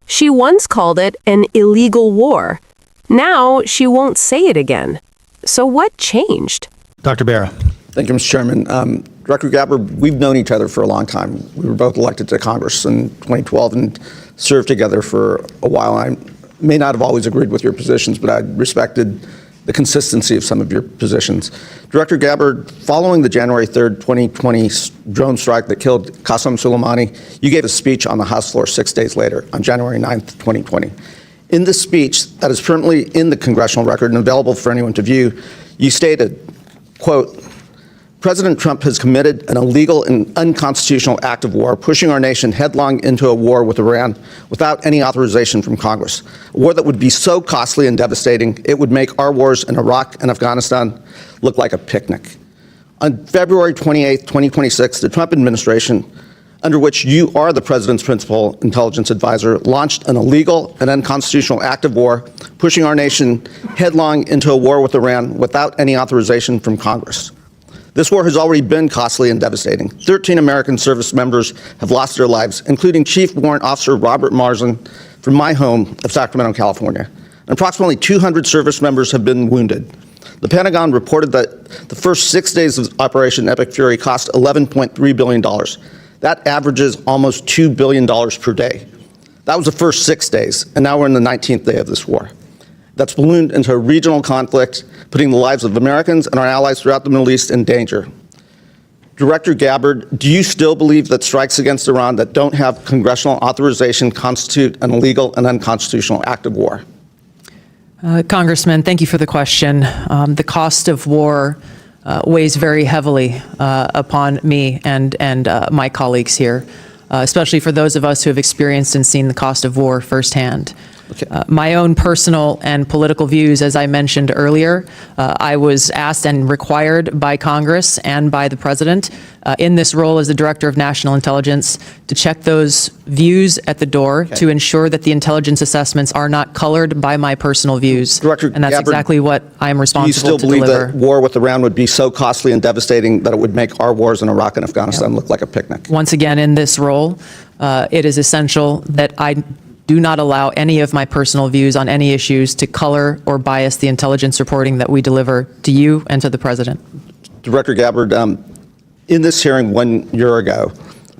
She once called it an illegal war. Now she won't say it again. So what changed? Dr. Barra. Thank you, Mr. Chairman. Director Gabbard, we've known each other for a long time. We were both elected to Congress in 2012 and served together for a while. I may not have always agreed with your positions, but I respected the consistency of some of your positions. Director Gabbard, following the January 3rd, 2020 drone strike that killed Qasem Soleimani, you gave a speech on the House floor 6 days later, on January 9th, 2020. In this speech, that is currently in the congressional record and available for anyone to view, you stated, quote, President Trump has committed an illegal and unconstitutional act of war, pushing our nation headlong into a war with Iran without any authorization from Congress. A war that would be so costly and devastating, it would make our wars in Iraq and Afghanistan look like a picnic. On February 28, 2026, the Trump administration, under which you are the president's principal intelligence advisor, launched an illegal and unconstitutional act of war, pushing our nation headlong into a war with Iran without any authorization from Congress. This war has already been costly and devastating. 13 American service members have lost their lives, including Chief Warrant Officer Robert Marsden from my home of Sacramento, California. And approximately 200 service members have been wounded. The Pentagon reported that the first 6 days of Operation Epic Fury cost $11.3 billion. That averages almost $2 billion per day. That was the first 6 days, and now we're in the 19th day of this war. That's ballooned into a regional conflict, putting the lives of Americans and our allies throughout the Middle East in danger. Director Gabbard, do you still believe that strikes against Iran that don't have congressional authorization constitute an illegal and unconstitutional act of war? Congressman, thank you for the question. The cost of war weighs very heavily upon me and my colleagues here, especially for those of us who have experienced and seen the cost of war firsthand. Okay. My own personal and political views, as I mentioned earlier, I was asked and required by Congress and by the President in this role as the Director of National Intelligence to check those views at the door to ensure that the intelligence assessments are not colored by my personal views. Director and that's Gabbard, exactly what I am responsible to deliver. Do you still believe that war with Iran would be so costly and devastating that it would make our wars in Iraq and Afghanistan look like a picnic? Once again, in this role, it is essential that I do not allow any of my personal views on any issues to color or bias the intelligence reporting that we deliver to you and to the President. Director Gabbard, in this hearing 1 year ago,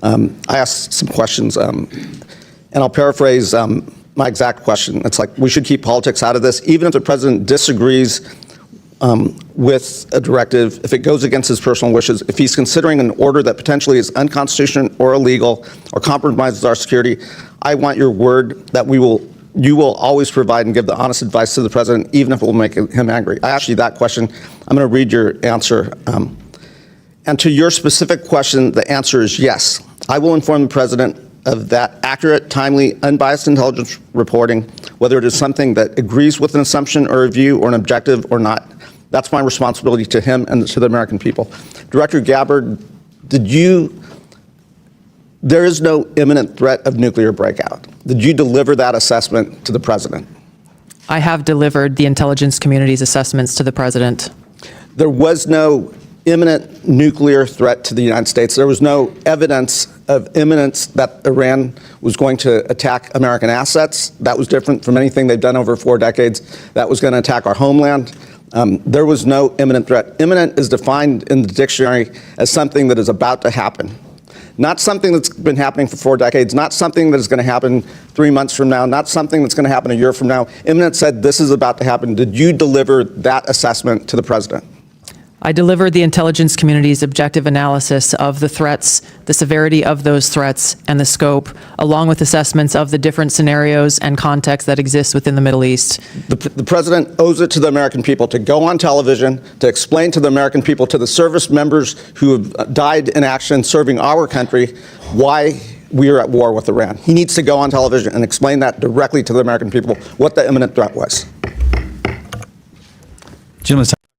I asked some questions, and I'll paraphrase my exact question. It's like, we should keep politics out of this. Even if the President disagrees with a directive, if it goes against his personal wishes, if he's considering an order that potentially is unconstitutional or illegal or compromises our security, I want your word that you will always provide and give the honest advice to the President, even if it will make him angry. I asked you that question. I'm going to read your answer. And to your specific question, the answer is yes. I will inform the President of that accurate, timely, unbiased intelligence reporting, whether it is something that agrees with an assumption or a view or an objective or not. That's my responsibility to him and to the American people. Director Gabbard, there is no imminent threat of nuclear breakout. Did you deliver that assessment to the President? I have delivered the intelligence community's assessments to the President. There was no imminent nuclear threat to the United States. There was no evidence of imminence that Iran was going to attack American assets. That was different from anything they've done over 4 decades. That was going to attack our homeland. There was no imminent threat. Imminent is defined in the dictionary as something that is about to happen. Not something that's been happening for 4 decades, not something that is going to happen 3 months from now, not something that's going to happen a year from now. Imminent said this is about to happen. Did you deliver that assessment to the President? I delivered the intelligence community's objective analysis of the threats, the severity of those threats, and the scope, along with assessments of the different scenarios and contexts that exist within the Middle East. The President owes it to the American people to go on television, to explain to the American people, to the service members who have died in action serving our country, why we are at war with Iran. He needs to go on television and explain that directly to the American people, what the imminent threat was.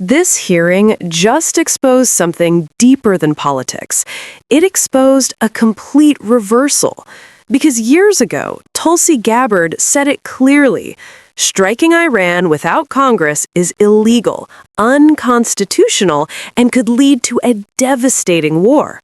This hearing just exposed something deeper than politics. It exposed a complete reversal. Because years ago, Tulsi Gabbard said it clearly. Striking Iran without Congress is illegal, unconstitutional, and could lead to a devastating war.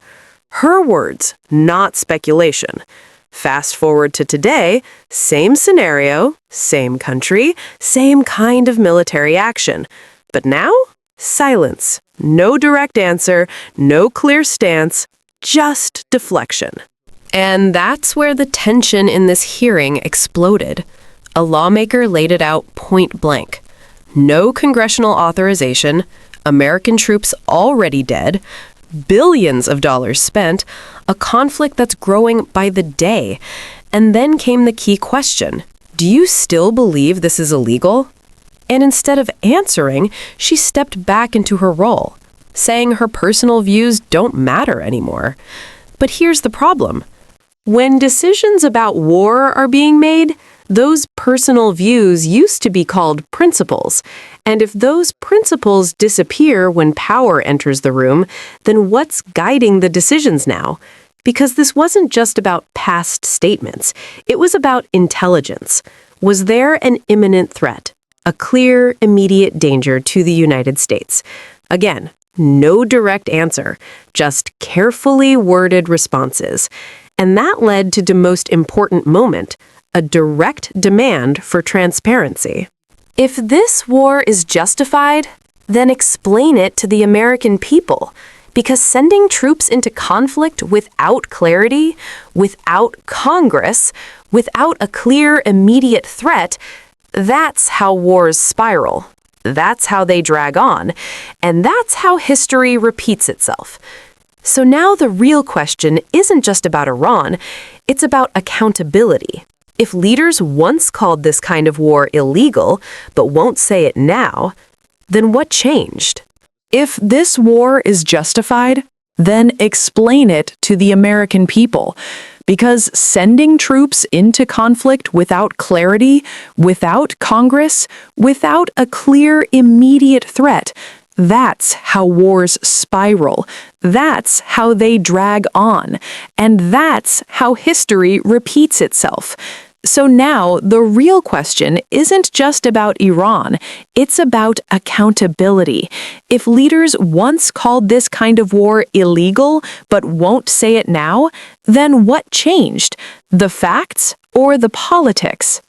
Her words, not speculation. Fast forward to today, same scenario, same country, same kind of military action. But now, silence. No direct answer, no clear stance, just deflection. And that's where the tension in this hearing exploded. A lawmaker laid it out point blank. No congressional authorization, American troops already dead, billions of dollars spent, a conflict that's growing by the day. And then came the key question. Do you still believe this is illegal? And instead of answering, she stepped back into her role, saying her personal views don't matter anymore. But here's the problem. When decisions about war are being made, those personal views used to be called principles. And if those principles disappear when power enters the room, then what's guiding the decisions now? Because this wasn't just about past statements. It was about intelligence. Was there an imminent threat? A clear, immediate danger to the United States? Again, no direct answer, just carefully worded responses. And that led to the most important moment, a direct demand for transparency. If this war is justified, then explain it to the American people. Because sending troops into conflict without clarity, without Congress, without a clear, immediate threat, that's how wars spiral. That's how they drag on. And that's how history repeats itself. So now the real question isn't just about Iran, it's about accountability. If leaders once called this kind of war illegal, but won't say it now, then what changed? If this war is justified, then explain it to the American people. Because sending troops into conflict without clarity, without Congress, without a clear, immediate threat, that's how wars spiral. That's how they drag on. And that's how history repeats itself. So now the real question isn't just about Iran, it's about accountability. If leaders once called this kind of war illegal but won't say it now, then what changed? The facts or the politics?